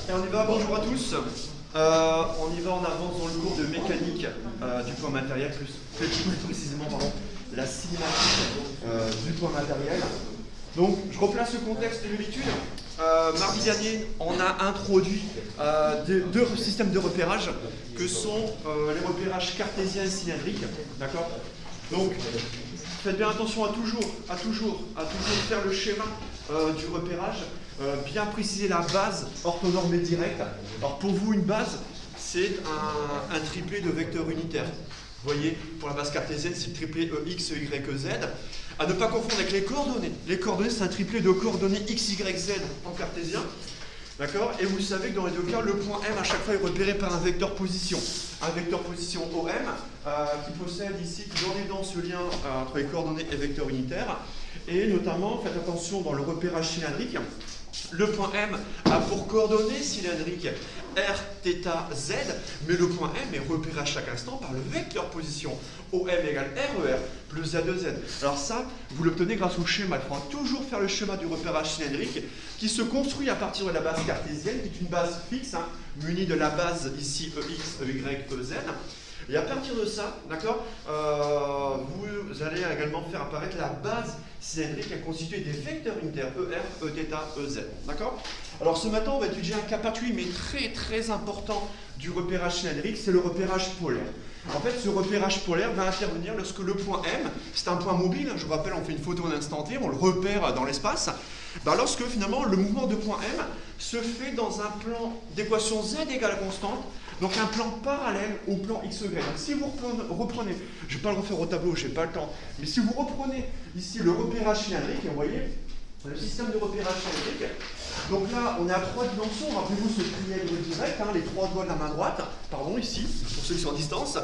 Et on y va, bonjour à tous. On y va en avance dans le cours de mécanique du point matériel, plus précisément la cinématique du point matériel. Donc je replace le contexte de l'étude. Mardi dernier, on a introduit deux systèmes de repérage que sont les repérages cartésiens et cylindriques. D'accord. Donc faites bien attention à toujours faire le schéma du repérage, bien préciser la base orthonormée directe. Alors pour vous, une base, c'est un triplet de vecteurs unitaires. Vous voyez, pour la base cartésienne, c'est le triplet EX, EY, EZ. À ne pas confondre avec les coordonnées. Les coordonnées, c'est un triplet de coordonnées X, Y, Z en cartésien. D'accord. Et vous savez que dans les deux cas, le point M, à chaque fois, est repéré par un vecteur position. Un vecteur position OM, qui possède ici, qui est dans ce lien entre les coordonnées et vecteurs unitaires. Et notamment, faites attention dans le repérage cylindrique, le point M a pour coordonnées cylindriques R, θ, Z, mais le point M est repéré à chaque instant par le vecteur position OM égale RER plus Z de Z. Alors ça, vous l'obtenez grâce au schéma. Il faudra toujours faire le schéma du repérage cylindrique qui se construit à partir de la base cartésienne, qui est une base fixe, munie de la base ici EX, EY, EZ. Et à partir de ça, d'accord, vous allez également faire apparaître la base cylindrique qui est constituée des vecteurs unitaires ER, Eθ, EZ. D'accord. Alors ce matin, on va étudier un cas particulier, mais très important du repérage cylindrique, c'est le repérage polaire. En fait, ce repérage polaire va intervenir lorsque le point M, c'est un point mobile, je vous rappelle, on fait une photo en instant T, on le repère dans l'espace, lorsque finalement le mouvement de point M se fait dans un plan d'équation Z égale à constante, donc un plan parallèle au plan XY. Donc si vous reprenez, je ne vais pas le refaire au tableau, je n'ai pas le temps, mais si vous reprenez ici le repérage cylindrique, et vous voyez, le système de repérage cylindrique, donc là on est à 3 dimensions, rappelez-vous ce triangle direct, les 3 doigts de la main droite, pardon ici, pour ceux qui sont à distance.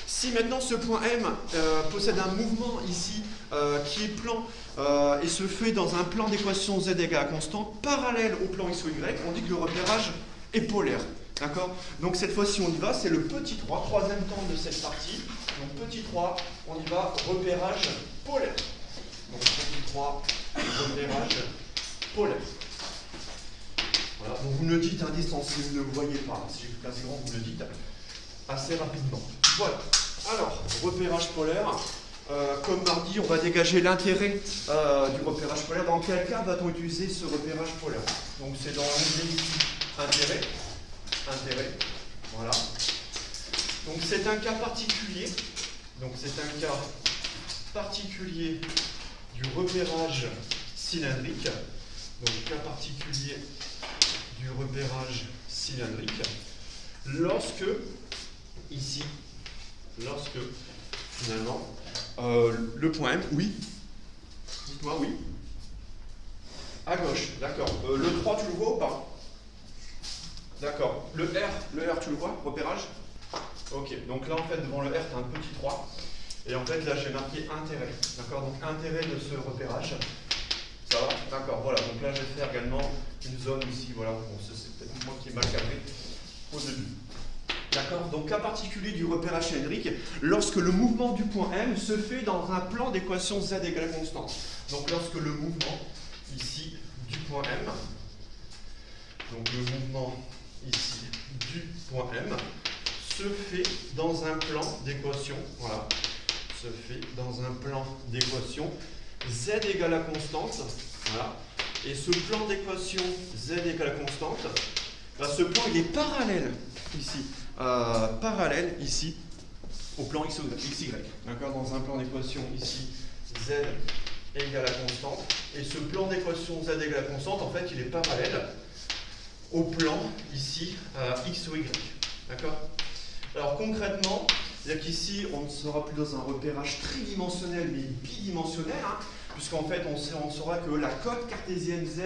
Si maintenant ce point M possède un mouvement ici qui est plan et se fait dans un plan d'équation Z égale à constante, parallèle au plan X ou Y, on dit que le repérage est polaire. D'accord. Donc cette fois-ci, on y va, c'est le petit 3, troisième temps de cette partie. Donc petit 3, on y va, repérage polaire. Donc petit 3, repérage polaire. Voilà. Donc vous me le dites à distance, si vous ne le voyez pas, si j'ai assez grand, vous me le dites assez rapidement. Voilà. Alors, repérage polaire. Comme mardi, on va dégager l'intérêt du repérage polaire. Dans quel cas va-t-on utiliser ce repérage polaire? Donc c'est dans l'onglet ici, intérêt. Voilà. Donc c'est un cas particulier. Du repérage cylindrique. Donc cas particulier du repérage cylindrique. Lorsque finalement le point M, oui. Dites-moi oui. À gauche, d'accord. Le 3, tu le vois ou pas? D'accord. Le R, tu le vois, repérage? Ok, donc là en fait devant le R, tu as un petit 3. Et en fait là j'ai marqué intérêt. D'accord, donc intérêt de ce repérage. Ça va? D'accord, voilà. Donc là je vais faire également une zone ici, voilà. Bon, c'est peut-être moi qui ai mal cadré au début. D'accord, donc cas particulier du repérage cylindrique, lorsque le mouvement du point M se fait dans un plan d'équation Z égale à constante. Donc lorsque le mouvement ici du point M, donc le mouvement ici du point M se fait dans un plan d'équation, voilà, se fait dans un plan d'équation Z égale à constante, voilà, et ce plan d'équation Z égale à constante, ce plan il est parallèle ici, au plan XY, d'accord, dans un plan d'équation ici Z égale à constante, et ce plan d'équation Z égale à constante, en fait il est parallèle au plan ici X ou Y. D'accord. Alors concrètement, c'est-à-dire qu'ici on ne sera plus dans un repérage tridimensionnel mais bidimensionnel, puisqu'en fait on saura que la cote cartésienne Z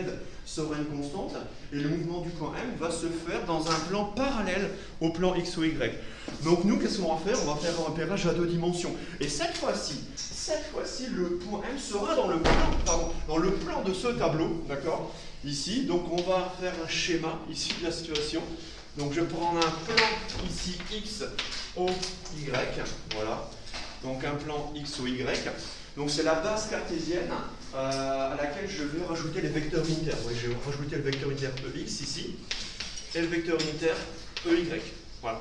sera une constante et le mouvement du point M va se faire dans un plan parallèle au plan X ou Y. Donc nous, qu'est-ce qu'on va faire? On va faire un repérage à 2 dimensions. Et cette fois-ci, le point M sera dans le plan de ce tableau, d'accord? Ici, donc on va faire un schéma ici de la situation. Donc je prends un plan ici X, O, Y, voilà. Donc un plan X, O, Y. Donc c'est la base cartésienne à laquelle je vais rajouter les vecteurs unitaires. Oui, je vais rajouter le vecteur unitaire EX ici. et le vecteur unitaire EY. Voilà.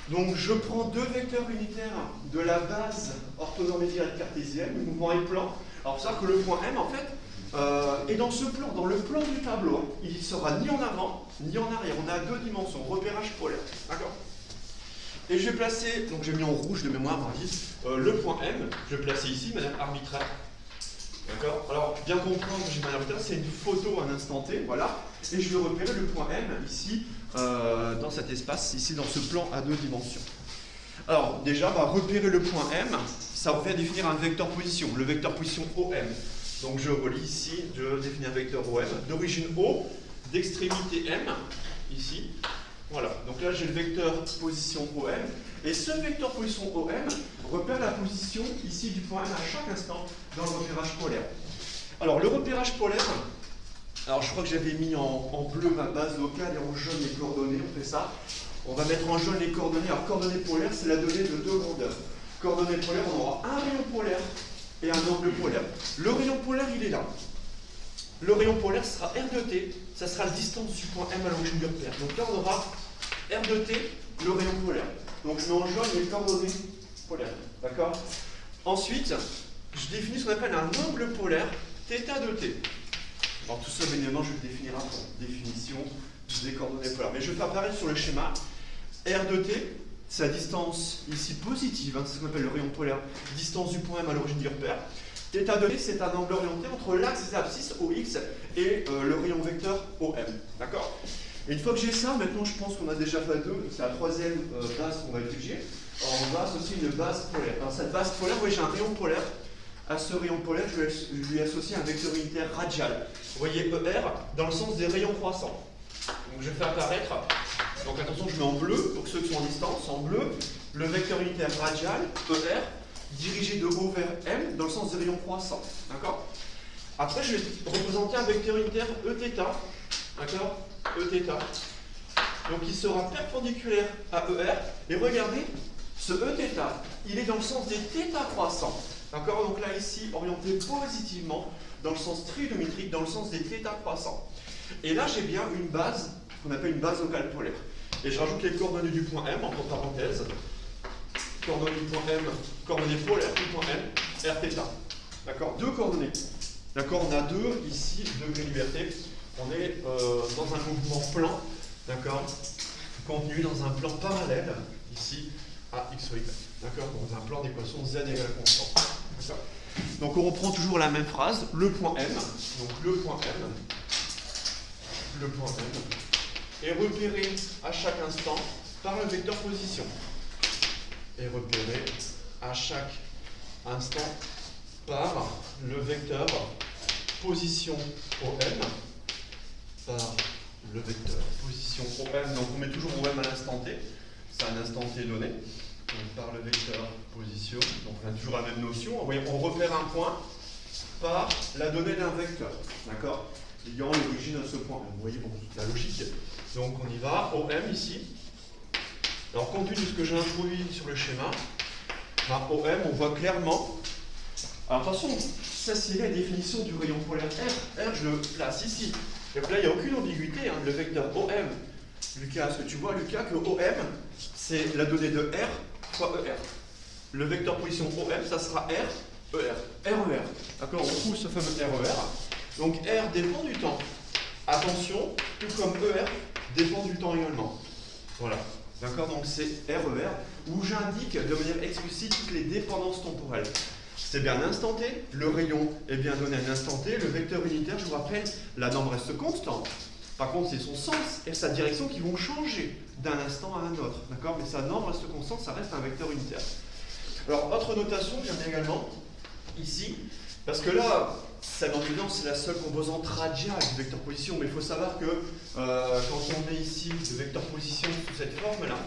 Donc je prends deux vecteurs unitaires de la base orthonormétrique cartésienne, le mouvement est plan. Alors ça que le point M en fait est dans ce plan, dans le plan du tableau. Il ne sera ni en avant ni en arrière. On a deux dimensions, repérage polaire. D'accord. Et je vais placer, donc j'ai mis en rouge de mémoire, le point M, je vais placer ici, de manière arbitraire. D'accord. Alors, bien comprendre, j'ai manière arbitraire, c'est une photo à un instant T, voilà. Et je vais repérer le point M ici, dans cet espace, ici dans ce plan à deux dimensions. Alors, déjà, repérer le point M, ça va faire définir un vecteur position, le vecteur position OM. Donc je relis ici, je définis un vecteur OM, d'origine O, d'extrémité M, ici. Voilà, donc là j'ai le vecteur position OM, et ce vecteur position OM repère la position ici du point M à chaque instant dans le repérage polaire. Alors le repérage polaire, alors je crois que j'avais mis en bleu ma base locale et en jaune les coordonnées, on fait ça. On va mettre en jaune les coordonnées. Alors coordonnées polaires, c'est la donnée de deux grandeurs. Coordonnées polaires, on aura un rayon polaire et un angle polaire. Le rayon polaire, il est là. Le rayon polaire sera R de T, ça sera la distance du point M à l'origine du repère. Donc là, on aura R de T, le rayon polaire. Donc je mets en jaune les coordonnées polaires. D'accord. Ensuite, je définis ce qu'on appelle un angle polaire, θ de T. Alors tout ça, bien évidemment, je vais le définir en définition des coordonnées polaires. Mais je vais faire pareil sur le schéma. R de T, c'est la distance ici positive, c'est ce qu'on appelle le rayon polaire, distance du point M à l'origine du repère. θ de T, c'est un angle orienté entre l'axe des abscisses OX et le rayon vecteur OM. D'accord. Et une fois que j'ai ça, maintenant je pense qu'on a déjà fait deux, c'est la troisième base qu'on va étudier. Alors on va associer une base polaire. Alors cette base polaire, oui, j'ai un rayon polaire. À ce rayon polaire, je lui associe un vecteur unitaire radial. Vous voyez ER dans le sens des rayons croissants. Donc je vais faire apparaître, donc attention, je mets en bleu, pour ceux qui sont en distance, en bleu, le vecteur unitaire radial, ER, dirigé de O vers M dans le sens des rayons croissants. D'accord. Après, je vais représenter un vecteur unitaire Eθ. D'accord. Eθ. Donc il sera perpendiculaire à ER. Et regardez, ce Eθ, il est dans le sens des θ croissants. D'accord. Donc là, ici, orienté positivement, dans le sens trigonométrique, dans le sens des θ croissants. Et là, j'ai bien une base qu'on appelle une base locale polaire. Et je rajoute les coordonnées du point M, entre parenthèses. Coordonnées du point M, coordonnées polaires du point M, Rθ. D'accord. Deux coordonnées. D'accord. On a deux ici, degré liberté. On est dans un mouvement plan, d'accord, contenu dans un plan parallèle, ici, à x, y. D'accord. Dans un plan d'équation z égale constant. D'accord. Donc on reprend toujours la même phrase, le point M, donc le point M, est repéré à chaque instant par le vecteur position. Est repéré à chaque instant par le vecteur position OM, par le vecteur position OM. Donc on met toujours OM à l'instant T, c'est un instant T donné. Donc par le vecteur position, donc on a toujours la même notion. Vous voyez, on repère un point par la donnée d'un vecteur, d'accord, ayant l'origine à ce point. Vous voyez, bon, la logique. Donc on y va, OM ici. Alors compte tenu de ce que j'ai introduit sur le schéma, OM, on voit clairement. Alors attention, ça c'est la définition du rayon polaire R. R, je le place ici. Et là, il n'y a aucune ambiguïté, le vecteur OM. Lucas, est-ce que tu vois, Lucas, que OM, c'est la donnée de R fois ER. Le vecteur position OM, ça sera R, ER. RER. D'accord, on trouve ce fameux RER. Donc R dépend du temps. Attention, tout comme ER dépend du temps également. Voilà. D'accord, donc c'est RER, où j'indique de manière explicite toutes les dépendances temporelles. C'est bien un instant T, le rayon est bien donné à un instant T, le vecteur unitaire, je vous rappelle, la norme reste constante. Par contre, c'est son sens et sa direction qui vont changer d'un instant à un autre. D'accord, mais sa norme reste constante, ça reste un vecteur unitaire. Alors, autre notation, j'aime bien également, ici, parce que là, cette évidence, c'est la seule composante radiale du vecteur position, mais il faut savoir que quand on met ici le vecteur position sous cette forme-là,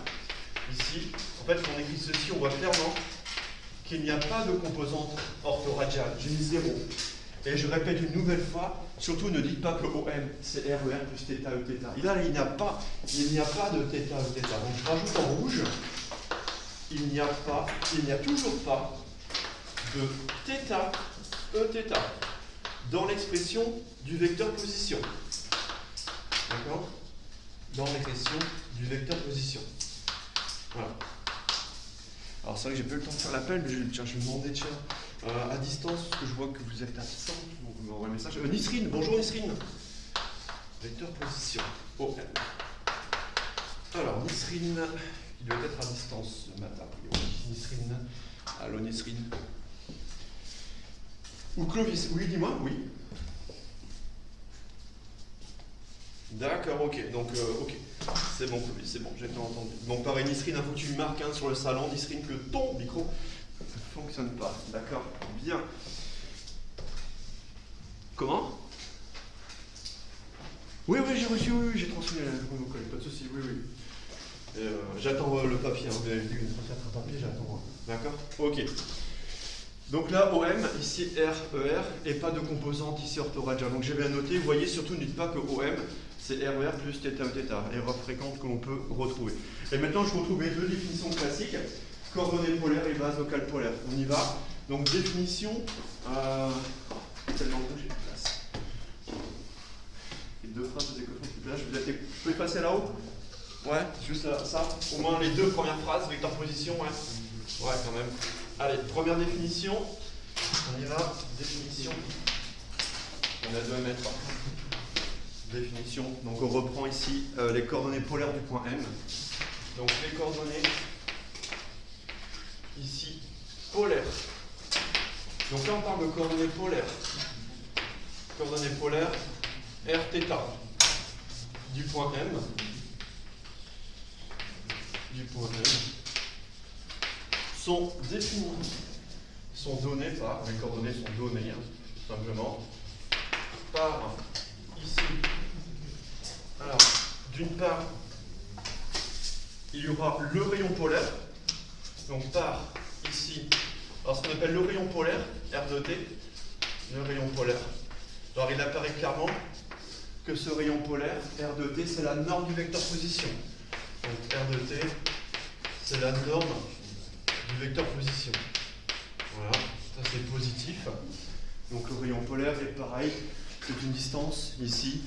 ici, en fait, quand on écrit ceci, on voit clairement qu'il n'y a pas de composante orthoradiale. J'ai mis 0. Et je répète une nouvelle fois, surtout ne dites pas que OM c'est RER plus θ Eθ. Et là, il n'y a pas de θ Eθ. Donc je rajoute en rouge, il n'y a toujours pas de θ Eθ dans l'expression du vecteur position. D'accord? dans les questions du vecteur position. Voilà. Alors c'est vrai que j'ai pas eu le temps de faire l'appel, mais je vais demander, tiens, à distance, parce que je vois que vous êtes absent, donc vous m'envoyez un message. Nisrine, bonjour Nisrine. Vecteur position, OM. Alors Nisrine, qui doit être à distance ce matin. Nisrine, allô Nisrine. Ou Clovis, oui, dis-moi, oui. D'accord, ok, donc ok. C'est bon Clovis, c'est bon, j'ai bien entendu. Donc pareil Nisrine, il faut que tu marques sur le salon, Nisrine, que ton micro ne fonctionne pas. D'accord, bien. Comment? Oui, j'ai reçu, oui, j'ai transmis vos collègues, pas de souci, oui. J'attends le papier, vous avez vu, un papier, j'attends. D'accord? Ok. Donc là, OM, ici RER, et pas de composante ici orthoradja. Donc j'ai bien noté, vous voyez, surtout ne dites pas que OM, c'est RER plus θ ou θ, erreur fréquente que l'on peut retrouver. Et maintenant, je retrouve les deux définitions classiques, coordonnées polaires et base locale polaire. On y va. Donc définition, tellement que j'ai de place. Les deux phrases de équations de place, je peux effacer là-haut? Ouais, juste ça. Au moins les deux premières phrases, vecteur position, ouais. Ouais, quand même. Allez, première définition. On y va. Définition. On a 2 mètres. Définition. Donc on reprend ici les coordonnées polaires du point M. Donc les coordonnées ici polaires. Donc là on parle de coordonnées polaires. Coordonnées polaires Rθ du point M. Sont définies, sont données par, les coordonnées sont données, tout simplement, par ici. Alors, d'une part, il y aura le rayon polaire, donc par ici, alors ce qu'on appelle le rayon polaire, R de T, le rayon polaire. Alors il apparaît clairement que ce rayon polaire, R de T, c'est la norme du vecteur position. Donc R de T, c'est la norme du vecteur position. Voilà, ça c'est positif. Donc le rayon polaire est pareil, c'est une distance ici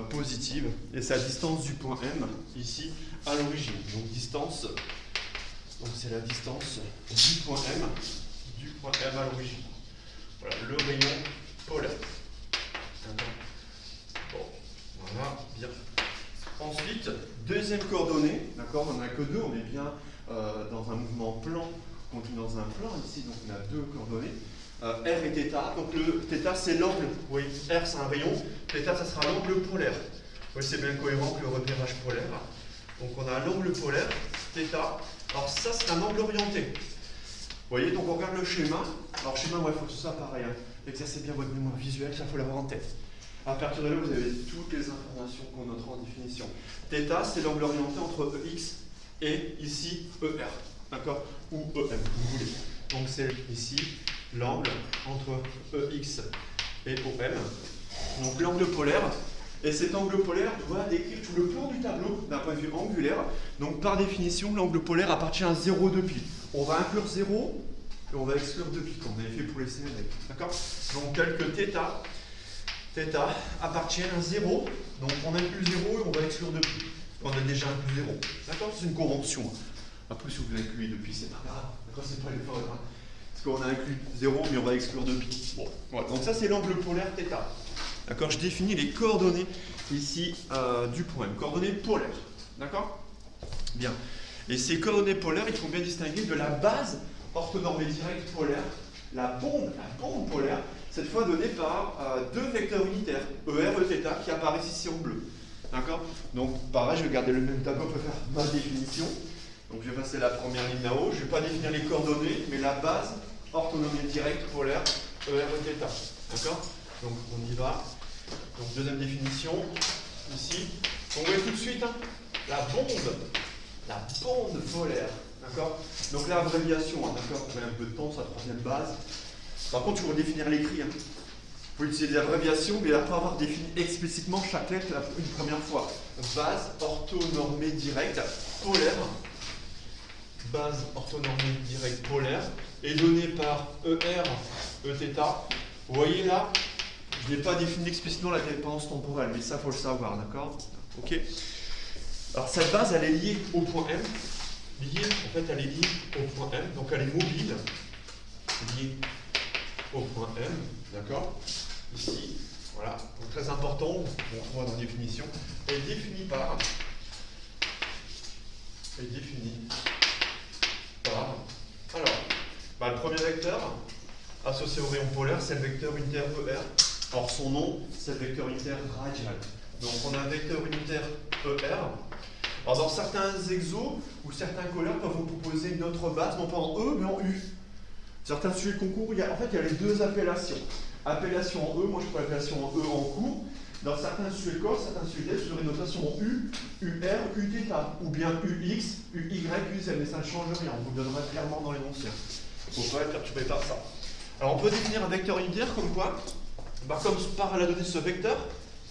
positive, et c'est la distance du point M ici à l'origine. Donc distance, donc c'est la distance du point M à l'origine. Voilà, le rayon polaire. Bon, voilà, bien. Ensuite, deuxième coordonnée, d'accord, on n'en a que deux, on est bien dans un mouvement plan, on est dans un plan ici, donc on a deux coordonnées, R et θ, donc le θ c'est l'angle, oui, R c'est un rayon, θ ça sera l'angle polaire. Oui, c'est bien cohérent que le repérage polaire. Donc on a l'angle polaire, θ, alors ça c'est un angle orienté. Vous voyez, donc on regarde le schéma, alors schéma, il faut que ce soit pareil, hein. Exercez bien votre mémoire visuelle, ça il faut l'avoir en tête. À partir de là, vous avez toutes les informations qu'on notera en définition. θ, c'est l'angle orienté entre EX et ici ER, d'accord? Ou EM, vous voulez. Donc c'est ici l'angle entre EX et OM. Donc l'angle polaire. Et cet angle polaire doit décrire tout le plan du tableau d'un point de vue angulaire. Donc par définition, l'angle polaire appartient à 0 de pi. On va inclure 0 et on va exclure 2 pi, comme on avait fait pour les CNV. D'accord? Donc calcul θ appartient à 0, donc on inclut 0 et on va exclure 2 pi. On a déjà inclus 0. D'accord? C'est une convention. Après, si vous incluez 2 pi, c'est pas grave. D'accord? C'est pas l'effort. Parce qu'on a inclus 0, mais on va exclure 2 pi. Bon, voilà. Donc ça, c'est l'angle polaire θ. D'accord? Je définis les coordonnées ici du point M. Coordonnées polaires. D'accord? Bien. Et ces coordonnées polaires, il faut bien distinguer de la base orthonormée directe polaire, la bombe polaire, cette fois donnée par deux vecteurs unitaires, ER et θ, qui apparaissent ici en bleu. D'accord? Donc, pareil, je vais garder le même tableau pour faire ma définition. Donc, je vais passer la première ligne là-haut. Je ne vais pas définir les coordonnées, mais la base orthonormée directe polaire, ER et θ. D'accord? Donc, on y va. Donc, deuxième définition, ici. On voit tout de suite, hein, la bande polaire. D'accord? Donc, là, abréviation, hein, d'accord? On met un peu de temps, sa troisième base. Par contre, il faut définir l'écrit. Hein. Il faut utiliser des abréviations, mais après avoir défini explicitement chaque lettre une première fois. Base orthonormée directe polaire. Base orthonormée directe polaire est donnée par ER, Eθ. Vous voyez là, je n'ai pas défini explicitement la dépendance temporelle, mais ça, il faut le savoir, d'accord? Ok. Alors cette base, elle est liée au point M. En fait, elle est liée au point M, donc elle est mobile, liée au point M, d'accord? Ici, voilà, donc très important, on voit dans la définition, elle est définie par, alors, le premier vecteur associé au rayon polaire, c'est le vecteur unitaire ER. Alors son nom, c'est le vecteur unitaire radial. Donc on a un vecteur unitaire ER. Alors dans certains exos ou certains colleurs peuvent vous proposer une autre base, non pas en E, mais en U. Certains sujets de concours, il y a les deux appellations. Appellation en E, moi je prends l'appellation en E en cours. Dans certains sujets de corps, certains sujets d'F, j'aurai une notation en U, UR, Uθ, ou bien UX, UY, UZ, mais ça ne change rien, on vous le donnera clairement dans l'énoncé. Il ne faut pas être perturbé par ça. Alors on peut définir un vecteur unitaire comme quoi? Comme par la donnée de ce vecteur,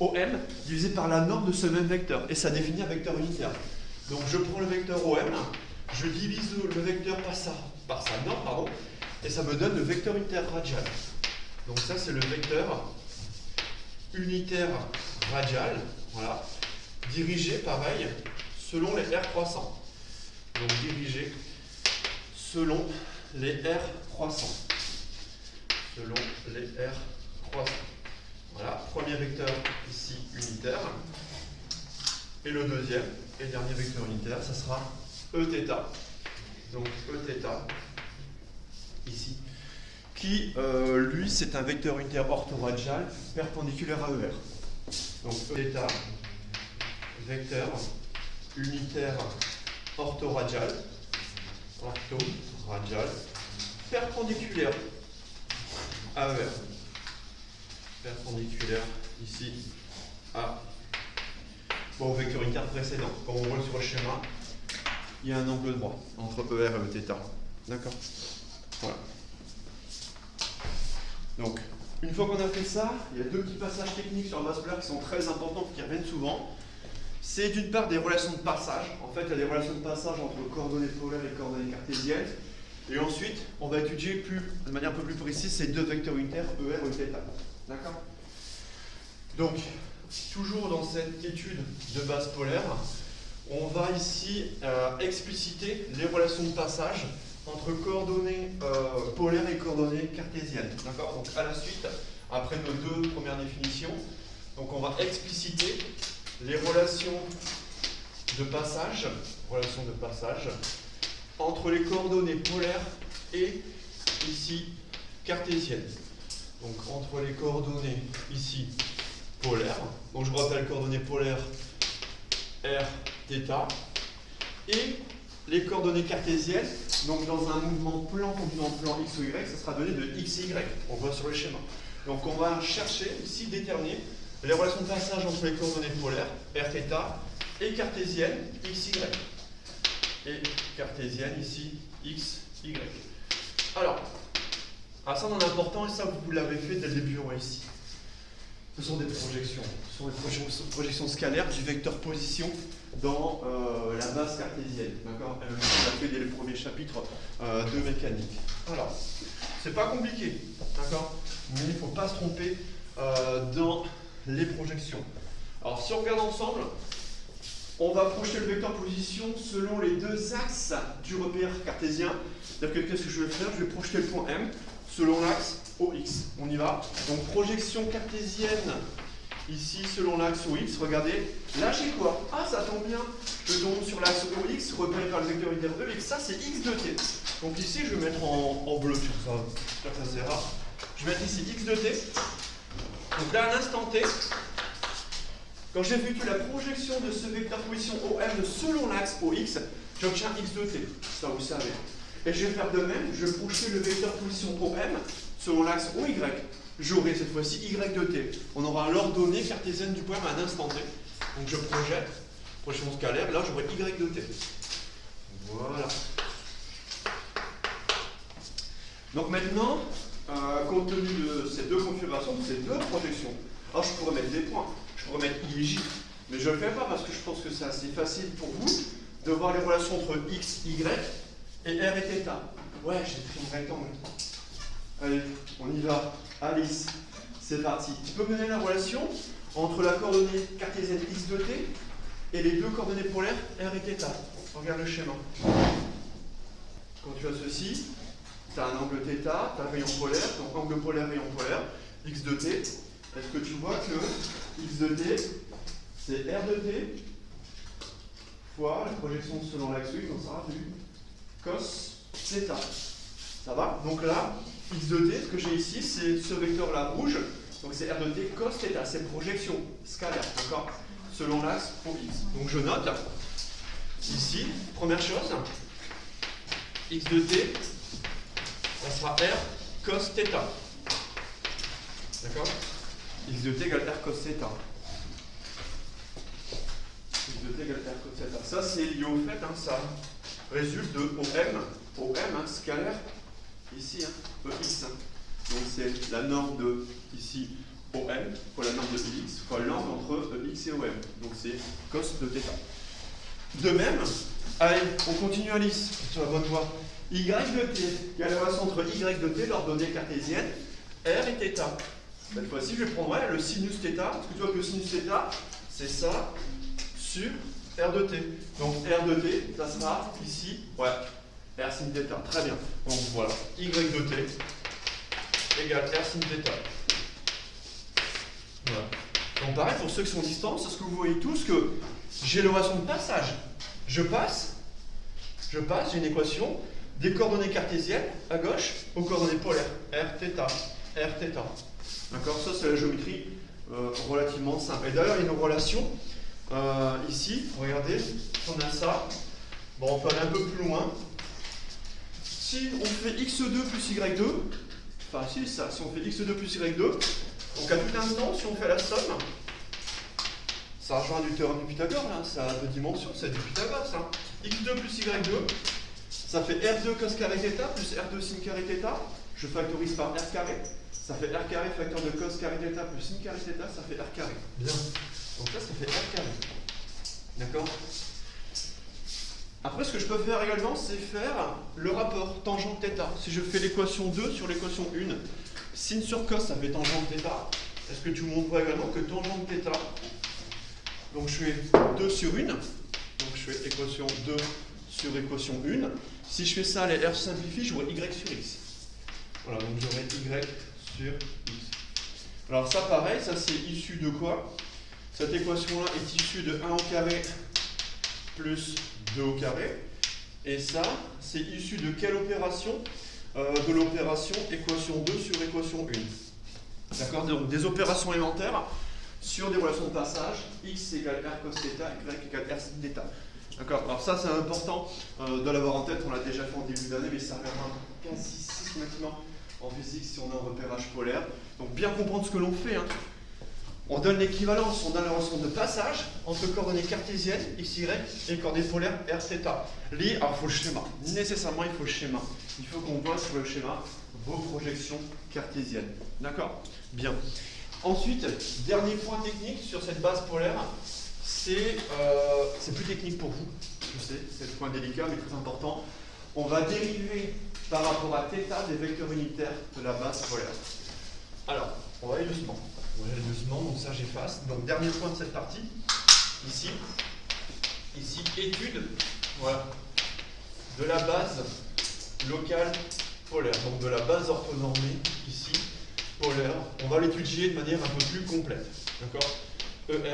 OM, divisé par la norme de ce même vecteur. Et ça définit un vecteur unitaire. Donc je prends le vecteur OM, je divise le vecteur par sa norme, et ça me donne le vecteur unitaire radial. Donc ça c'est le vecteur unitaire radial, voilà, dirigé pareil, selon les R croissants. Donc dirigé selon les R croissants. Selon les R croissants. Voilà, premier vecteur ici unitaire. Et le deuxième et dernier vecteur unitaire, ça sera Eθ. Donc Eθ, ici, qui, lui, c'est un vecteur unitaire orthoradial perpendiculaire à ER. Donc Eθ, vecteur unitaire orthoradial, perpendiculaire à ER. Perpendiculaire ici au vecteur unitaire précédent. Comme on voit sur le schéma, il y a un angle droit entre ER et Eθ. D'accord? Voilà. Donc, une fois qu'on a fait ça, il y a deux petits passages techniques sur la base polaire qui sont très importants, qui reviennent souvent. C'est d'une part des relations de passage. En fait, il y a des relations de passage entre coordonnées polaires et coordonnées cartésiennes. Et ensuite, on va étudier de manière un peu plus précise ces deux vecteurs unitaires, ER et Eθ. D'accord? Donc, toujours dans cette étude de base polaire, on va ici expliciter les relations de passage entre coordonnées polaires et coordonnées cartésiennes. D'accord? Donc, à la suite, après nos deux premières définitions, donc on va expliciter les relations de passage entre les coordonnées polaires et ici cartésiennes. Donc entre les coordonnées ici polaires, donc je vous rappelle coordonnées polaires R, θ, et les coordonnées cartésiennes, donc dans un mouvement plan contenant plan x ou y, ça sera donné de x et y, on voit sur le schéma. Donc on va chercher ici, déterminer les relations de passage entre les coordonnées polaires, R, θ, et cartésiennes, x, y. Et cartésienne ici, x, y. Alors, ça en est important, et ça vous l'avez fait dès le début ici. Ce sont des projections. Ce sont des projections scalaires du vecteur position dans la base cartésienne. D'accord? On l'a fait dès le premier chapitre de mécanique. Alors, c'est pas compliqué, d'accord? Mais il ne faut pas se tromper dans les projections. Alors, si on regarde ensemble, on va projeter le vecteur position selon les deux axes du repère cartésien. C'est-à-dire que qu'est-ce que je vais faire? Je vais projeter le point M selon l'axe OX. On y va. Donc projection cartésienne ici selon l'axe OX. Regardez, là j'ai quoi? Ah, ça tombe bien. Je tombe sur l'axe OX repéré par le vecteur unitaire EX. Ça c'est x de t. Donc ici je vais mettre en bleu sur ça. J'espère que ça se verra. Je vais mettre ici x de t. Donc là à l'instant t, quand j'effectue la projection de ce vecteur position OM selon l'axe OX, j'obtiens x de t, ça vous savez. Et je vais faire de même, je vais projeter le vecteur position OM selon l'axe OY. J'aurai cette fois-ci y de t. On aura l'ordonnée cartésienne du point M à un instant t. Donc je projette, projection scalaire, là j'aurai y de t. Voilà. Donc maintenant, compte tenu de ces deux configurations, de ces deux projections, alors je pourrais mettre des points. Je pourrais mettre I et J, mais je ne le fais pas parce que je pense que c'est assez facile pour vous de voir les relations entre X, Y et R et θ. Ouais, j'ai pris un rectangle. Allez, on y va. Alice, c'est parti. Tu peux me donner la relation entre la coordonnée cartésienne X de t et les deux coordonnées polaires R et θ. Regarde le schéma. Quand tu as ceci, tu as un angle θ, tu as un rayon polaire, donc angle polaire, rayon polaire, x de t. Est-ce que tu vois que x de t, c'est R de t fois la projection selon l'axe U, donc ça sera du cos θ. Ça va? Donc là, x de t, ce que j'ai ici, c'est ce vecteur-là rouge, donc c'est R de t cos θ, c'est projection scalaire, d'accord? Selon l'axe pour x. Donc je note, ici, première chose, x de t, ça sera R cos θ. D'accord? X de t égale R cos θ. X de t égale R cos θ. Ça, c'est lié au fait, ça résulte de OM, scalaire, ici, EX. Donc c'est la norme de, ici, OM, fois la norme de x, fois l'angle entre x et OM. Donc c'est cos de θ. De même, allez, on continue à lisse, sur la bonne voie. Y de t, il y a la relation entre y de t, l'ordonnée cartésienne, R et θ. Cette fois-ci, je vais prendre le sinus θ, parce que tu vois que le sinus θ, c'est ça, sur R de t. Donc R de t, ça sera ici, R sin θ. Très bien. Donc voilà, Y de t égale R sin θ. Voilà. Donc pareil, pour ceux qui sont distants, c'est ce que vous voyez tous, que j'ai le relation de passage. Je passe, j'ai une équation des coordonnées cartésiennes à gauche aux coordonnées polaires, R θ. D'accord? Ça, c'est la géométrie relativement simple. Et d'ailleurs, il y a une relation ici, regardez, on a ça. Bon, on peut aller un peu plus loin. Si on fait x2 plus y2, enfin, si on fait x2 plus y2, donc à tout instant, si on fait la somme, ça rejoint du théorème du Pythagore, là, ça a deux dimensions, c'est du Pythagore, ça. x2 plus y2, ça fait r2 cos carré θ plus r2 sin carré θ. Je factorise par r carré. Ça fait r carré facteur de cos carré θ plus sin carré θ, ça fait r carré. Bien. Donc là, ça fait r carré. D'accord? Après, ce que je peux faire également, c'est faire le rapport tangente θ. Si je fais l'équation 2 sur l'équation 1, sin sur cos, ça fait tangente θ. Est-ce que tu montres également que tangente θ, donc je fais 2 sur 1, donc je fais équation 2 sur équation 1. Si je fais ça, les r simplifient, j'aurai y sur x. Voilà, donc j'aurai y sur x. Alors ça, pareil, ça c'est issu de quoi? Cette équation-là est issue de 1 au carré plus 2 au carré. Et ça, c'est issu de quelle opération? De l'opération équation 2 sur équation 1. D'accord? Donc des opérations élémentaires sur des relations de passage, x égale r cos θ, y égale r sin θ. D'accord? Alors ça, c'est important de l'avoir en tête, on l'a déjà fait en début d'année, mais ça reviendra quasi systématiquement en physique si on a un repérage polaire. Donc bien comprendre ce que l'on fait. On donne l'équivalence, on donne la relation de passage entre coordonnées cartésiennes, x, y, et coordonnées polaires, r, θ. Alors il faut le schéma. Nécessairement, il faut le schéma. Il faut qu'on voit sur le schéma vos projections cartésiennes. D'accord? Bien. Ensuite, dernier point technique sur cette base polaire, c'est plus technique pour vous, je sais, c'est le point délicat mais très important. On va dériver par rapport à θ des vecteurs unitaires de la base polaire. Alors, on va aller doucement. Donc ça j'efface. Donc dernier point de cette partie, ici, étude, voilà, de la base locale polaire, donc de la base orthonormée, ici, polaire. On va l'étudier de manière un peu plus complète, d'accord? ER,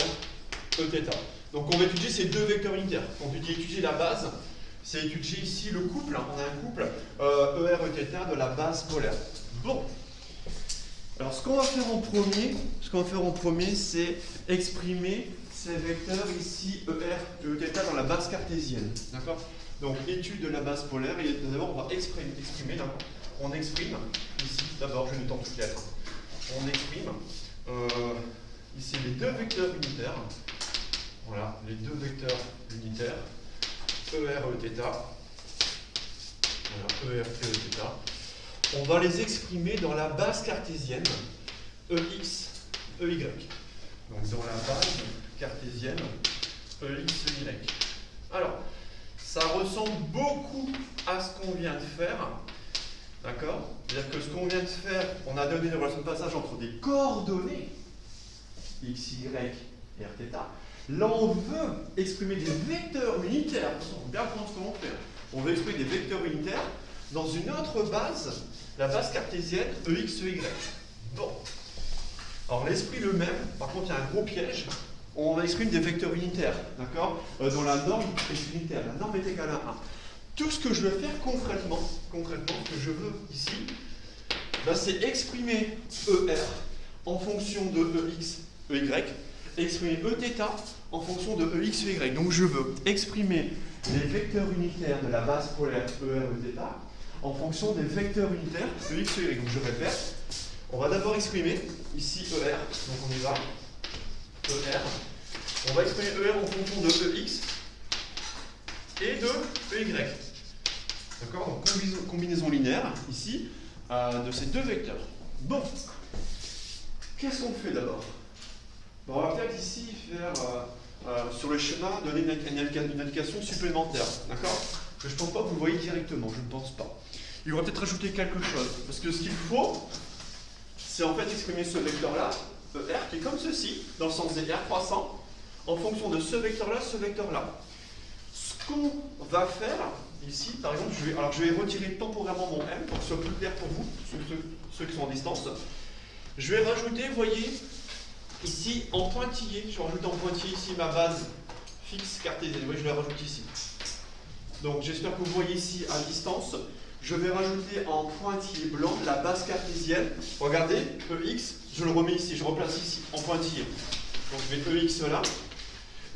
Eθ. Donc on va étudier ces deux vecteurs unitaires. Quand tu dis étudier la base, c'est étudier ici le couple, on a un couple ER, Eθ de la base polaire. Bon. Alors ce qu'on va faire en premier, c'est exprimer ces vecteurs ici ER et Eθ dans la base cartésienne. D'accord? Donc étude de la base polaire, et d'abord on va exprimer d'accord? On exprime ici, d'abord je ne tente toutes les lettres. On exprime ici les deux vecteurs unitaires. Voilà, les deux vecteurs unitaires, ER et Eθ. Voilà, ER et Eθ. On va les exprimer dans la base cartésienne EX, EY. Donc dans la base cartésienne EX, EY. Alors, ça ressemble beaucoup à ce qu'on vient de faire. D'accord? C'est-à-dire que ce qu'on vient de faire, on a donné une relation de passage entre des coordonnées X, Y et R, θ. Là, on veut exprimer des vecteurs unitaires. Il faut bien comprendre ce qu'on fait. On veut exprimer des vecteurs unitaires dans une autre base, la base cartésienne EX, EY. Bon. Alors, l'esprit le même. Par contre, il y a un gros piège. On va exprimer des vecteurs unitaires. D'accord, dont la norme est unitaire. La norme est égale à 1. Tout ce que je veux faire concrètement, ce que je veux ici, ben, c'est exprimer ER en fonction de EX, EY, exprimer Eθ en fonction de EX, EY. Donc je veux exprimer les vecteurs unitaires de la base polaire ER, Eθ en fonction des vecteurs unitaires EX, EY. Donc je répète, on va d'abord exprimer ici ER, donc on y va, ER. On va exprimer ER en fonction de EX et de EY. D'accord, donc combinaison linéaire ici de ces deux vecteurs. Bon, qu'est-ce qu'on fait d'abord? On va peut-être ici faire sur le schéma donner une indication supplémentaire. D'accord, que je ne pense pas que vous le voyez directement, je ne pense pas. Il va peut-être rajouter quelque chose, parce que ce qu'il faut, c'est en fait exprimer ce vecteur-là, ER, qui est comme ceci, dans le sens des R croissants, en fonction de ce vecteur-là, ce vecteur-là. Ce qu'on va faire ici, par exemple, je vais retirer temporairement mon M pour que ce soit plus clair pour vous, ceux qui sont en distance. Je vais rajouter, vous voyez, ici en pointillé, je vais rajouter en pointillé ici ma base fixe cartésienne. Vous voyez, je la rajoute ici. Donc j'espère que vous voyez ici à distance. Je vais rajouter en pointillé blanc la base cartésienne. Regardez, EX, je le remets ici, je replace ici en pointillé. Donc je vais EX là.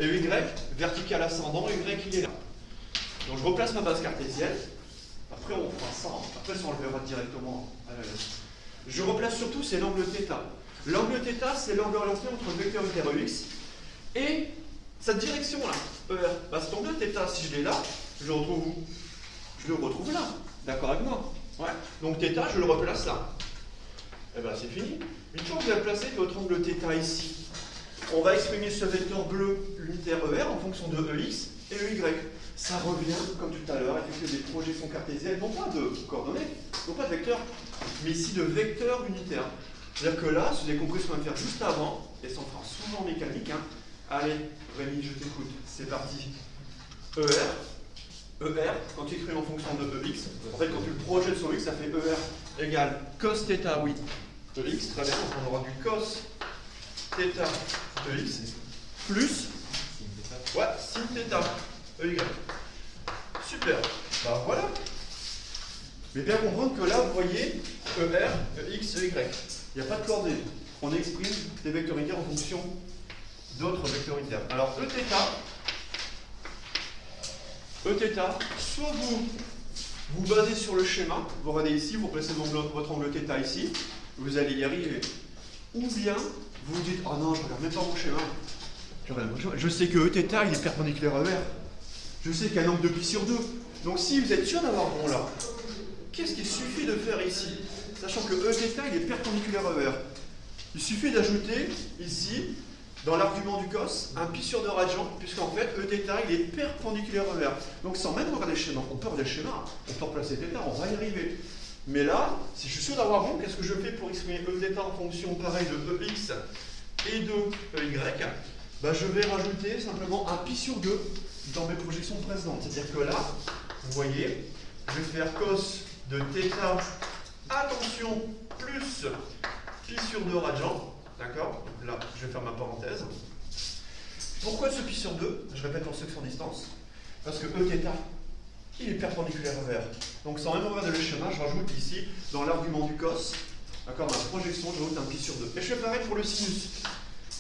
Et Y, vertical ascendant, Y il est là. Donc je replace ma base cartésienne. Après on fera ça. Après ça on le verra directement à la lettre. Je replace surtout, c'est l'angle θ. L'angle θ, c'est l'angle orienté entre le vecteur unitaire EX et cette direction-là, ER. Bah, cet angle θ, si je l'ai là, je le retrouve où? Je le retrouve là. D'accord avec moi? Ouais. Donc θ, je le replace là. Et bien c'est fini. Une fois que vous avez placé votre angle θ ici, on va exprimer ce vecteur bleu unitaire ER en fonction de EX et EY. Ça revient, comme tout à l'heure, effectuer des projections cartésiennes, non pas de coordonnées, non pas de vecteurs, mais ici de vecteurs unitaires. C'est-à-dire que là, si vous avez compris ce qu'on va faire juste avant, et ça on fera souvent en mécanique, hein. Allez, Rémi, je t'écoute, c'est parti. ER, quand tu exprimes en fonction de EX, en fait, quand tu le projettes sur X, ça fait ER égale cos θ, oui, EX, très bien, on aura du cos θ EX, plus, ouais, sin θ EY. Super, bah voilà. Mais bien comprendre que là, vous voyez, ER, EX, EY. Il n'y a pas de coordonnées. On exprime des vecteurs unitaires en fonction d'autres vecteurs unitaires. Alors, Eθ, soit vous basez sur le schéma, vous regardez ici, vous placez votre angle θ ici, vous allez y arriver. Ou bien, vous vous dites, oh non, je ne regarde même pas mon schéma. Je sais que Eθ, il est perpendiculaire à ER. Je sais qu'il y a un angle de pi sur 2. Donc si vous êtes sûr d'avoir bon là, qu'est-ce qu'il suffit de faire ici? Sachant que Eθ, il est perpendiculaire à ER. Il suffit d'ajouter ici, dans l'argument du cos, un pi sur 2 radian, puisqu'en fait, Eθ, il est perpendiculaire à ER. Donc sans même regarder le schéma, on peut regarder le schéma, on peut replacer θ, on va y arriver. Mais là, si je suis sûr d'avoir bon, qu'est-ce que je fais pour exprimer Eθ en fonction pareil de EX et de EY? Ben, je vais rajouter simplement un pi sur 2 dans mes projections précédentes. C'est-à-dire que là, vous voyez, je vais faire cos de θ, attention, plus pi sur 2 radian. D'accord? Là, je vais faire ma parenthèse. Pourquoi ce pi sur 2? Je répète pour ceux qui sont en distance. Parce que Eθ, il est perpendiculaire au vert. Donc sans même regarder le schéma, je rajoute ici, dans l'argument du cos, d'accord, ma projection, je rajoute un pi sur 2. Et je fais pareil pour le sinus.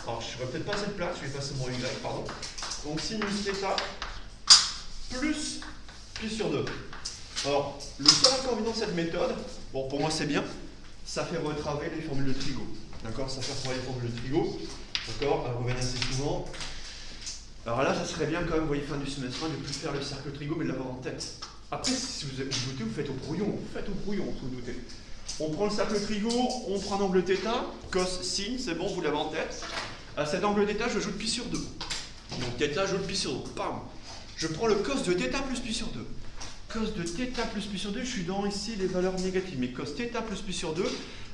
Alors, je ne vais peut-être pas cette place, je vais passer mon y, pardon. Donc sinus θ plus pi sur 2. Alors, le seul inconvénient de cette méthode, bon, pour moi c'est bien, ça fait retravailler les formules de trigo. D'accord, ça fait retravailler les formules de trigo. D'accord, elles reviennent assez souvent. Alors là, ça serait bien quand même, vous voyez, fin du semestre 1, de ne plus faire le cercle trigo, mais de l'avoir en tête. Après, si vous doutez, vous faites au brouillon. Vous faites au brouillon, si vous doutez. On prend le cercle trigo, on prend un angle θ, cos, sin, c'est bon, vous l'avez en tête. À cet angle θ, je joue le pi sur 2. Donc θ, je joue le pi sur 2. Pam. Je prends le cos de θ plus pi sur 2. Cos de θ plus pi sur 2, je suis dans ici les valeurs négatives. Mais cos θ plus pi sur 2,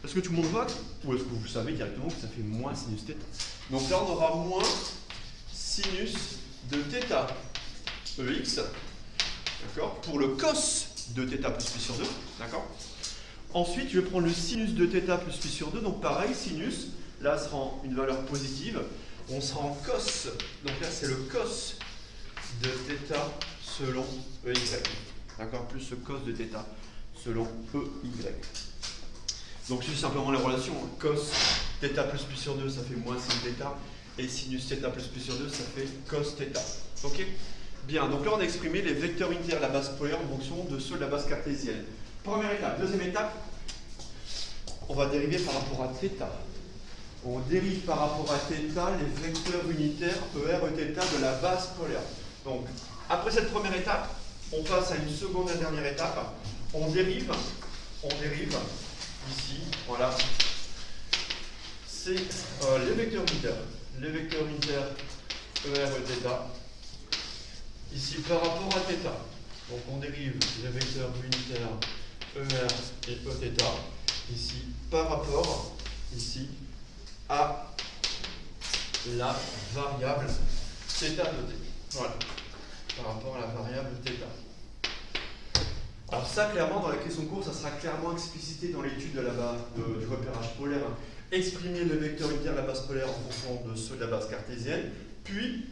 est-ce que tout le monde voit? Ou est-ce que vous savez directement que ça fait moins sinus θ? Donc là, on aura moins sin sinus de θ EX, d'accord, pour le cos de θ plus pi sur 2, d'accord. Ensuite, je vais prendre le sinus de θ plus pi sur 2, donc pareil, sinus, là sera en une valeur positive, on sera en cos, donc là c'est le cos de θ selon EY, d'accord, plus ce cos de θ selon EY. Donc c'est simplement les relations, cos θ plus pi sur 2, ça fait moins sin θ, et sinus θ plus pi sur 2, ça fait cos θ. Ok. Bien, donc là on a exprimé les vecteurs unitaires de la base polaire en fonction de ceux de la base cartésienne. Première étape. Deuxième étape, on va dériver par rapport à θ. On dérive par rapport à θ les vecteurs unitaires ER et θ de la base polaire. Donc, après cette première étape, on passe à une seconde et dernière étape. On dérive ici, voilà. C'est les vecteurs unitaires. Les vecteurs unitaires ER et θ. Ici, par rapport à θ. Donc, on dérive les vecteurs unitaires ER et Eθ. Ici, par rapport, ici, à la variable θ de t. Voilà. Par rapport à la variable θ. Alors ça, clairement, dans la question de cours, ça sera clairement explicité dans l'étude de du repérage polaire. Exprimer le vecteur unitaire de la base polaire en fonction de ceux de la base cartésienne, puis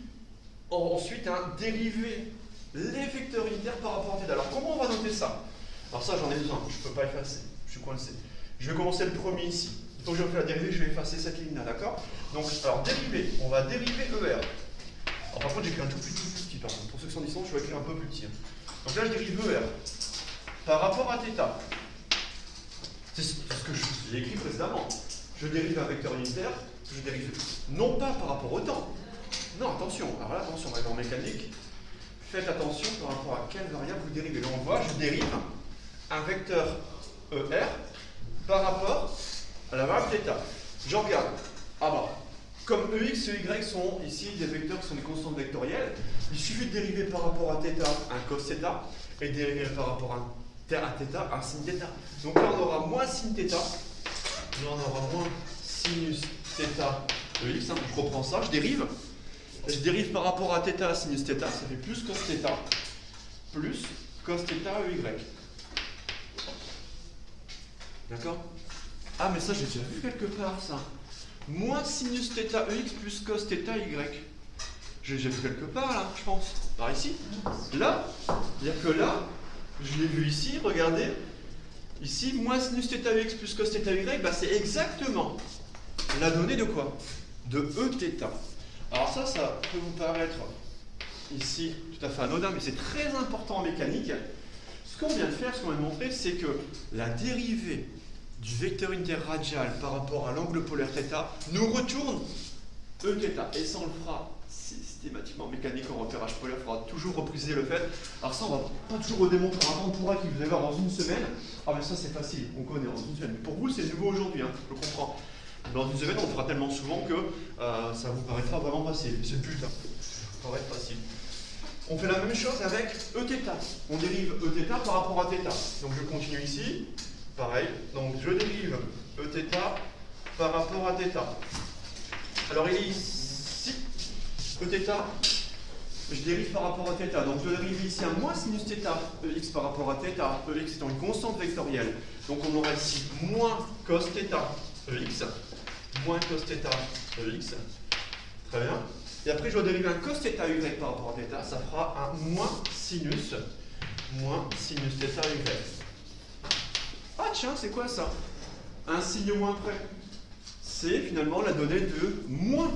ensuite dériver les vecteurs unitaires par rapport à θ. Alors comment on va noter ça? Alors ça, j'en ai besoin, je ne peux pas effacer, je suis coincé. Je vais commencer le premier ici. Donc je vais faire la dérivée, je vais effacer cette ligne-là, d'accord? Donc, alors dériver, on va dériver ER. Alors par contre, j'écris un tout petit, par contre. Pour ceux qui sont distants, je vais écrire un peu plus petit. Donc là, je dérive ER. Par rapport à θ, c'est ce que j'ai écrit précédemment. Je dérive un vecteur unitaire, je dérive non pas par rapport au temps. Non, attention, alors là, attention, on va en mécanique. Faites attention par rapport à quelle variable vous dérivez. Là, on voit, je dérive un vecteur ER par rapport à la variable θ. Je regarde. Ah bah, comme EX et EY sont ici des vecteurs qui sont des constantes vectorielles, il suffit de dériver par rapport à θ un cos θ et dériver par rapport à θ un sin θ. Donc là, on aura moins sin θ. Là, on aura moins sinus θ EX. Je reprends ça, je dérive. Je dérive par rapport à θ sinus θ, ça fait plus cos θ EY. D'accord? Ah, mais ça, j'ai déjà vu quelque part, ça. Moins sinus θ EX plus cos θ Y. J'ai déjà vu quelque part, là, je pense. Par ici. Là, c'est-à-dire que là, je l'ai vu ici, regardez. Ici, moins sinus θ EX plus cos θ Y, bah, c'est exactement la donnée de quoi? De Eθ. Alors ça peut vous paraître ici tout à fait anodin, mais c'est très important en mécanique. Ce qu'on vient de faire, ce qu'on vient de montrer, c'est que la dérivée du vecteur unitaire radial par rapport à l'angle polaire θ nous retourne Eθ. Et ça, on le fera systématiquement en mécanique en repérage polaire. Il faudra toujours repriser le fait. Alors ça, on ne va pas toujours redémontrer. On pourra qu'il vous allez voir dans une semaine. Ah mais ça, c'est facile, on connaît dans une semaine. Mais pour vous, c'est nouveau aujourd'hui, hein, je comprends. Dans une semaine, on le fera tellement souvent que ça vous paraîtra vraiment facile. C'est le but, hein. Ça paraît facile. On fait la même chose avec Eθ. On dérive Eθ par rapport à θ. Donc je continue ici. Pareil. Donc je dérive Eθ par rapport à θ. Alors il est ici. Eθ. Je dérive par rapport à θ. Donc je dérive ici un moins sinus θ EX par rapport à θ. EX étant une constante vectorielle. Donc on aura ici moins cos θ EX. Moins cos θ EX. Très bien. Et après, je dois dériver un cos θ Y par rapport à θ. Ça fera un moins sinus θ Y. Ah tiens, c'est quoi ça? Un signe moins près. C'est finalement la donnée de moins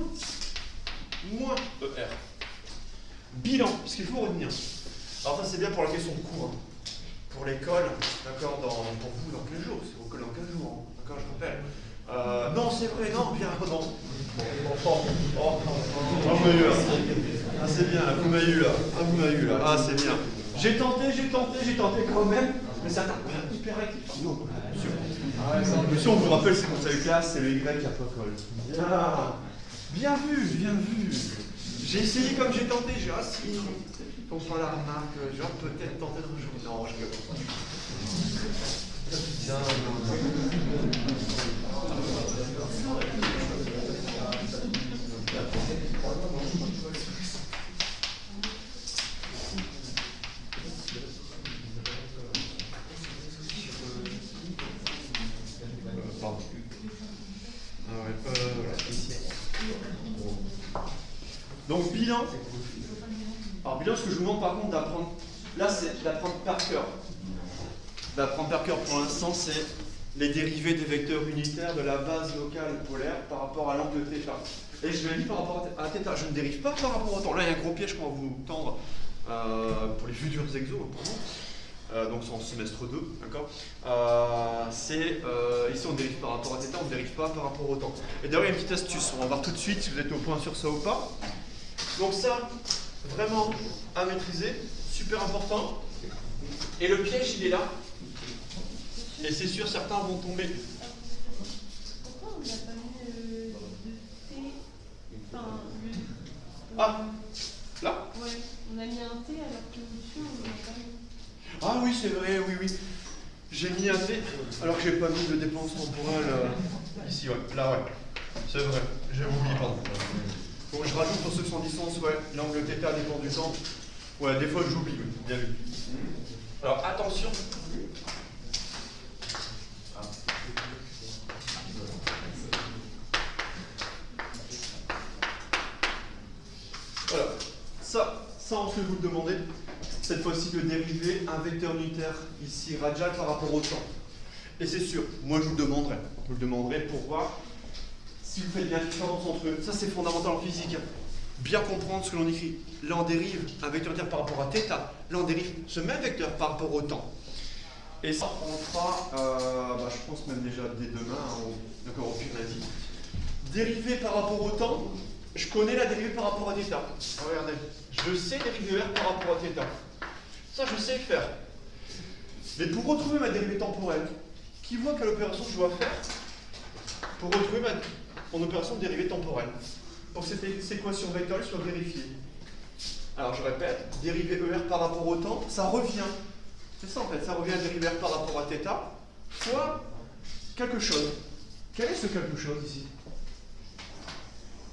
ER. Bilan, ce qu'il faut retenir. Alors ça, c'est bien pour la question de cours. Hein. Pour l'école, d'accord, pour vous dans 15 jours. C'est vos écoles dans 15 jours. Hein. D'accord, je rappelle. Non, c'est vrai, non, bien, non. Vous m'avez eu là. Ah, c'est bien, là, vous m'avez eu là. Ah, vous m'avez eu là. Ah, c'est bien. J'ai tenté quand même, mais c'est un hyper actif. Non, monsieur, on vous rappelle, c'est mon salut classe, c'est le Y qui a pas colle. Bien vu. J'ai essayé comme j'ai tenté, j'ai assis. On fera la remarque, genre peut-être tenter de rejouer. Non, je rigole. Non. Donc bilan. Alors bilan, ce que je vous demande par contre d'apprendre, là c'est d'apprendre par cœur. D'apprendre par cœur pour l'instant, c'est les dérivés des vecteurs unitaires de la base locale polaire par rapport à l'angle θ. Et je vérifie par rapport à θ. Je ne dérive pas par rapport au temps. Là, il y a un gros piège qu'on va vous tendre pour les futurs exos, pour vous. Donc c'est en semestre 2, d'accord. Ici on dérive par rapport à θ, on ne dérive pas par rapport au temps. Et d'ailleurs, il y a une petite astuce. On va voir tout de suite si vous êtes au point sur ça ou pas. Donc ça, vraiment à maîtriser, super important. Et le piège, il est là. Et c'est sûr, certains vont tomber. Pourquoi on n'a pas mis de T, enfin le... Ah, là? Ouais, on a mis un T alors que dessus on n'a pas mis. Ah oui, c'est vrai, oui, oui. J'ai mis un T, alors que j'ai pas mis de dépense temporelle ici, ouais. Là, ouais. C'est vrai, j'ai oublié, pardon. Bon, je rajoute pour ceux qui sont en distance, ouais, l'angle θ dépend du temps. Ouais, des fois j'oublie, oui. Bien vu. Alors, attention. Voilà, ça on se vous le demander. Cette fois-ci, le dérivé, un vecteur unitaire ici radial par rapport au temps. Et c'est sûr, moi je vous le demanderai. Je vous le demanderai pour voir si vous faites bien la différence entre eux. Ça, c'est fondamental en physique. Bien comprendre ce que l'on écrit. Là, on dérive un vecteur unitaire par rapport à θ. Là, on dérive ce même vecteur par rapport au temps. Et ça, on fera, je pense même déjà dès demain, d'accord, au pire lundi. Dérivé par rapport au temps. Je connais la dérivée par rapport à θ. Regardez, je sais dériver R par rapport à θ. Ça, je sais faire. Mais pour retrouver ma dérivée temporelle, qui voit quelle opération je dois faire pour retrouver mon opération de dérivée temporelle, pour que cette équation vectorielle soit vérifiée. Alors, je répète, dérivée ER par rapport au temps, ça revient. C'est ça en fait, ça revient à dériver R par rapport à θ fois quelque chose. Quel est ce quelque chose ici?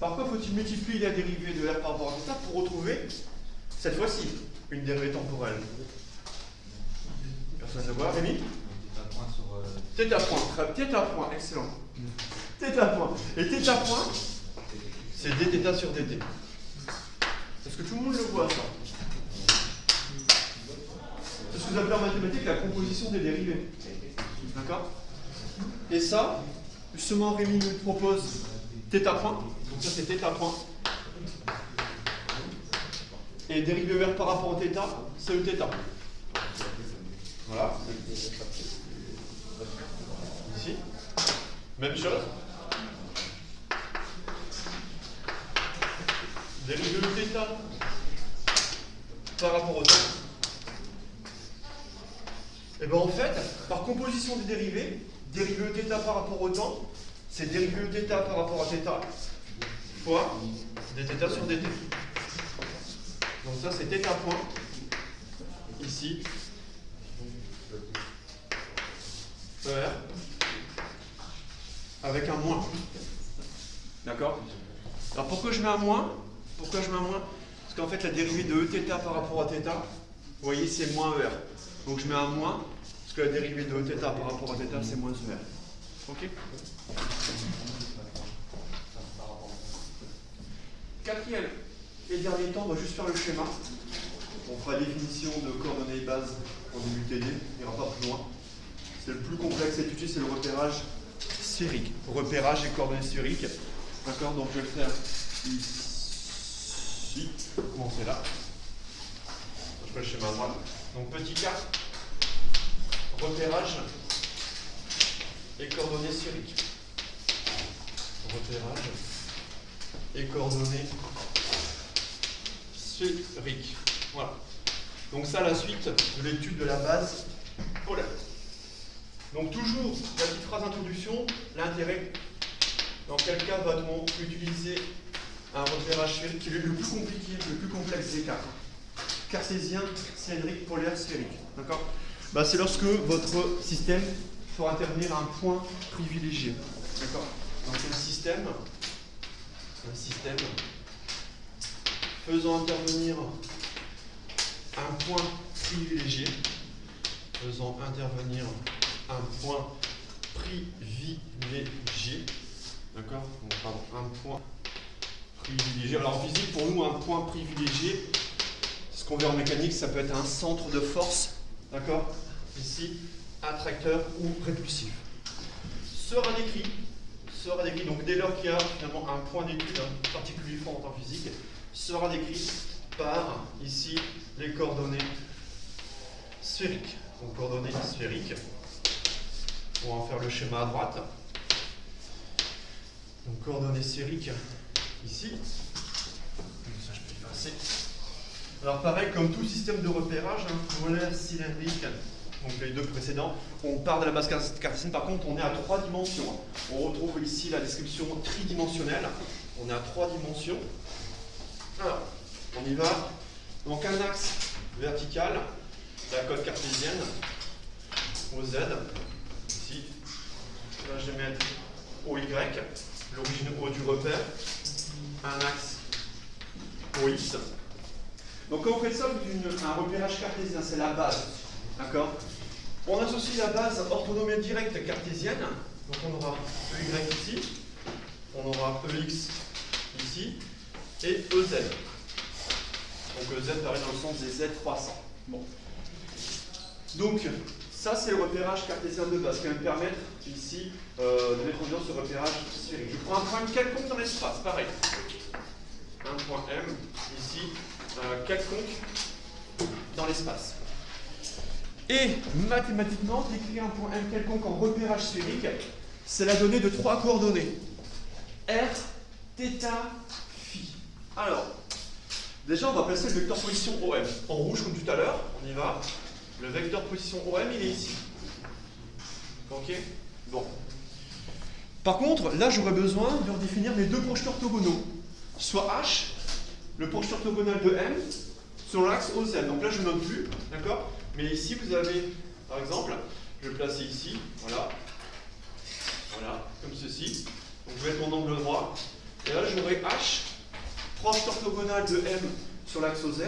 Par quoi faut-il multiplier la dérivée de R par rapport à θ pour retrouver, cette fois-ci, une dérivée temporelle? Personne ne voit, Rémi? θ point, excellent. θ point. Et θ point, c'est dθ sur dt. Est-ce que tout le monde le voit, ça? C'est ce que vous appelez en mathématiques la composition des dérivés. D'accord? Et ça, justement, Rémi nous propose θ point. Donc ça, c'est θ point. Et dérivé R par rapport au θ, c'est le θ. Voilà. Ici. Même chose. Dérivé θ par rapport au temps. Et bien en fait, par composition des dérivés, dérivé θ par rapport au temps, c'est dérivé θ par rapport à θ fois dθ sur dt. Donc ça c'est θ point, ici, ER, avec un moins. D'accord? Alors pourquoi je mets un moins? Pourquoi je mets un moins? Parce qu'en fait la dérivée de Eθ par rapport à θ, vous voyez, c'est moins ER. Donc je mets un moins, parce que la dérivée de Eθ par rapport à θ, c'est moins ER. Ok? Quatrième et dernier temps, on va juste faire le schéma. On fera définition de coordonnées base en début de TD, on n'ira pas plus loin. C'est le plus complexe à étudier, c'est le repérage sphérique. Repérage et coordonnées sphériques. D'accord? Donc je vais le faire ici. Commencer là. Je fais le schéma à droite. Donc petit K, repérage et coordonnées sphériques. Repérage et coordonnées sphériques. Voilà. Donc ça, la suite de l'étude de la base polaire. Donc toujours la petite phrase d'introduction, l'intérêt. Dans quel cas va-t-on utiliser un repérage sphérique qui est le plus compliqué, le plus complexe des cas? Cartésien, cylindrique, polaire, sphérique. D'accord? C'est lorsque votre système fera intervenir un point privilégié. D'accord? Donc un système faisant intervenir un point privilégié, d'accord? Donc, pardon, un point privilégié. Alors en physique, pour nous, un point privilégié, ce qu'on verra en mécanique, ça peut être un centre de force, d'accord? Ici, attracteur ou répulsif. Sera décrit, donc dès lors qu'il y a finalement un point d'étude, une particule uniforme en physique, sera décrit par, ici, les coordonnées sphériques. Donc coordonnées sphériques. On va en faire le schéma à droite. Donc coordonnées sphériques, ici. Donc ça, je peux effacer. Alors pareil, comme tout système de repérage, molaire, cylindrique, donc les deux précédents, on part de la base cartésienne, par contre on est à 3 dimensions. On retrouve ici la description tridimensionnelle, on est à 3 dimensions. Alors, on y va. Donc un axe vertical, la cote cartésienne, au Z, ici. Là je vais mettre au Y, l'origine O du repère, un axe au X. Donc quand on fait ça, un repérage cartésien, c'est la base. D'accord? On associe la base orthonomiale directe cartésienne. Donc on aura EY ici, on aura EX ici, et EZ. Donc EZ paraît dans le sens des Z croissants. Bon. Donc ça c'est le repérage cartésien de base qui va me permettre ici de mettre en œuvre ce repérage sphérique. Je prends un point quelconque dans l'espace, pareil. Un point M ici, quelconque dans l'espace. Et mathématiquement, décrire un point M quelconque en repérage sphérique, c'est la donnée de 3 coordonnées. R, θ, φ. Alors, déjà on va placer le vecteur position OM. En rouge comme tout à l'heure, on y va. Le vecteur position OM, il est ici. Ok? Bon. Par contre, là j'aurais besoin de redéfinir mes deux projetés orthogonaux. Soit H, le projeté orthogonal de M, sur l'axe OZ. Donc là je ne note plus, d'accord? Mais ici vous avez, par exemple, je vais le placer ici, voilà. Voilà, comme ceci. Donc je vais mettre mon angle droit. Et là j'aurai H, projeté orthogonal de M sur l'axe OZ.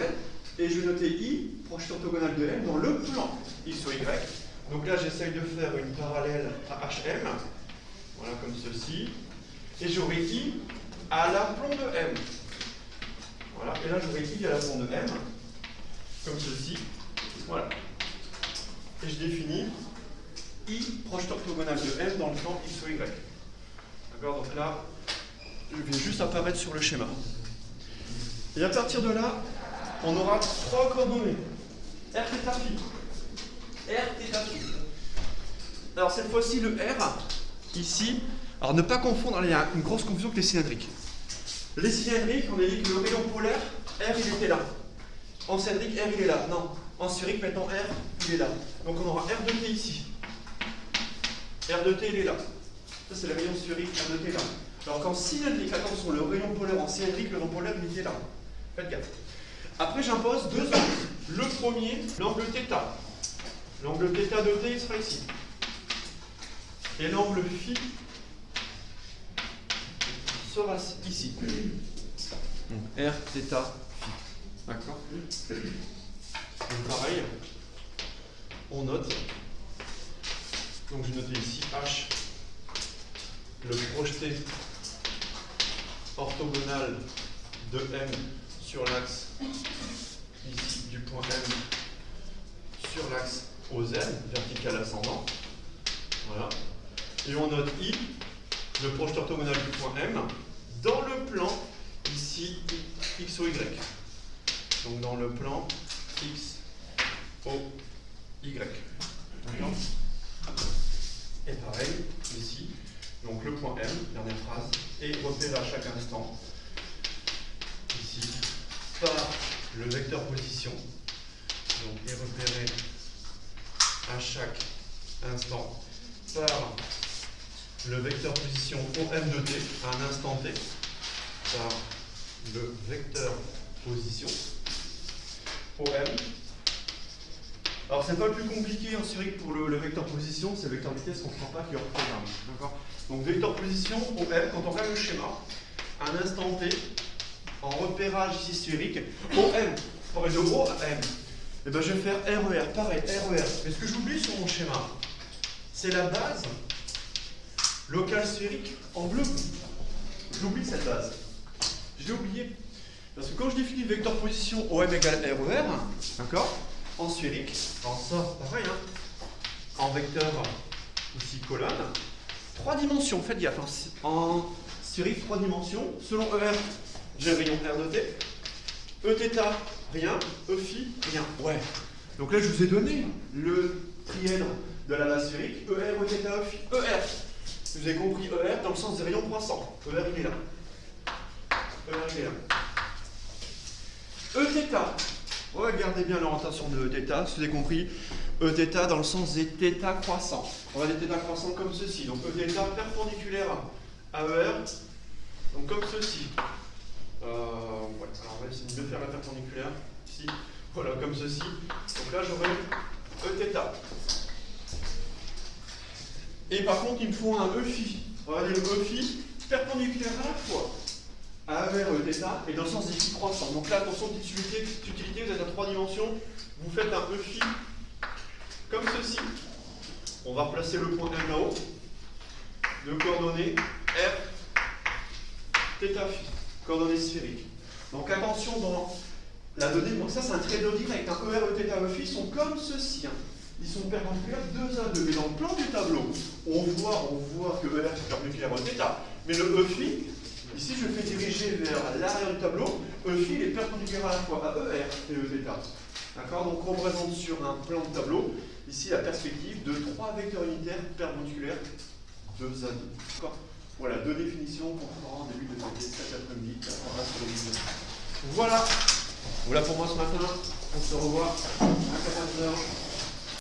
Et je vais noter I, projeté orthogonal de M dans le plan X ou Y. Donc là j'essaye de faire une parallèle à HM. Voilà, comme ceci. Et j'aurai I à l'aplomb de M. Voilà, et là j'aurai I à l'aplomb de M, comme ceci. Voilà. Et je définis I projeté orthogonal de M dans le plan X ou Y. D'accord, donc là, je vais juste apparaître sur le schéma. Et à partir de là, on aura 3 coordonnées. R, θ, φ. R, θ, φ. Alors cette fois-ci, le R, ici, alors ne pas confondre, il y a une grosse confusion avec les cylindriques. Les cylindriques, on a dit que le rayon polaire, R il était là. En cylindrique, R il est là. Non, en sphérique, maintenant R il est là. Donc on aura R de T ici. R de T il est là. Ça c'est le rayon sphérique, R de T là. Alors qu'en cylindrique, attention, le rayon polaire en cylindrique, le rayon polaire il était là. Faites gaffe. Après j'impose 2 angles. Le premier, l'angle θ. L'angle θ de T il sera ici. Et l'angle φ sera ici. Donc, R, θ, φ. D'accord? Donc pareil, on note. Donc je note ici H, le projeté orthogonal de M sur l'axe ici du point M sur l'axe OZ, vertical ascendant. Voilà. Et on note I, le projeté orthogonal du point M, dans le plan, ici, X, O, Y. Donc dans le plan X, O, Y. D'accord? Et pareil, ici, donc le point M, dernière phrase, est repéré à chaque instant, ici, par le vecteur position. Donc est repéré à chaque instant par le vecteur position OM de T à un instant T, par le vecteur position OM. Alors c'est pas le plus compliqué en sphérique pour le vecteur position, c'est le vecteur vitesse qu'on ne prend pas qui est hors programme. D'accord? Donc vecteur position OM, quand on regarde le schéma, à un instant T, en repérage ici sphérique, OM, de O à M, et ben je vais faire RER, pareil, RER. Mais ce que j'oublie sur mon schéma, c'est la base locale sphérique en bleu. J'oublie cette base. J'ai oublié. Parce que quand je définis le vecteur position OM égale RER, d'accord, en sphérique, alors ça, pareil, hein, en vecteur ici colonne, 3 dimensions, faites gaffe, hein, en sphérique 3 dimensions, selon ER, j'ai le rayon R de T, Eθ, rien, Eφ, rien. Ouais. Donc là, je vous ai donné le trièdre de la base sphérique, ER, Eθ, Eφ, ER. Vous avez compris ER dans le sens des rayons croissants. ER, il est là. ER, il est là. Eθ. Regardez bien l'orientation de Eθ, si vous avez compris. Eθ dans le sens des θ croissants. On va des θ croissants comme ceci. Donc Eθ perpendiculaire à ER, donc comme ceci. Ouais. Alors on va essayer de faire la perpendiculaire. Ici, voilà, comme ceci. Donc là j'aurai Eθ. Et par contre, il me faut un Eφ. On va dire Eφ perpendiculaire à la fois à ER Eθ et dans le sens des phi croissants. Donc là, attention, petite utilité, vous êtes à 3 dimensions, vous faites un Eφ comme ceci. On va replacer le point M là-haut, de coordonnées R, θ phi, coordonnées sphériques. Donc attention dans la donnée, donc ça c'est un trait direct avec un ER, Eθ, Eφ, ils sont comme ceci. Hein. Ils sont perpendiculaires 2 à 2. Mais dans le plan du tableau, on voit que ER est perpendiculaire à Eθ, mais le Eφ, ici je fais diriger vers l'arrière du tableau, Eφ est perpendiculaire à la fois à ER et Eθ. D'accord? Donc on représente sur un plan de tableau, ici la perspective de 3 vecteurs unitaires perpendiculaires 2 à 2. D'accord? Voilà, 2 définitions qu'on fera en début de cet après-midi. Voilà. Voilà pour moi ce matin. On se revoit à 14h.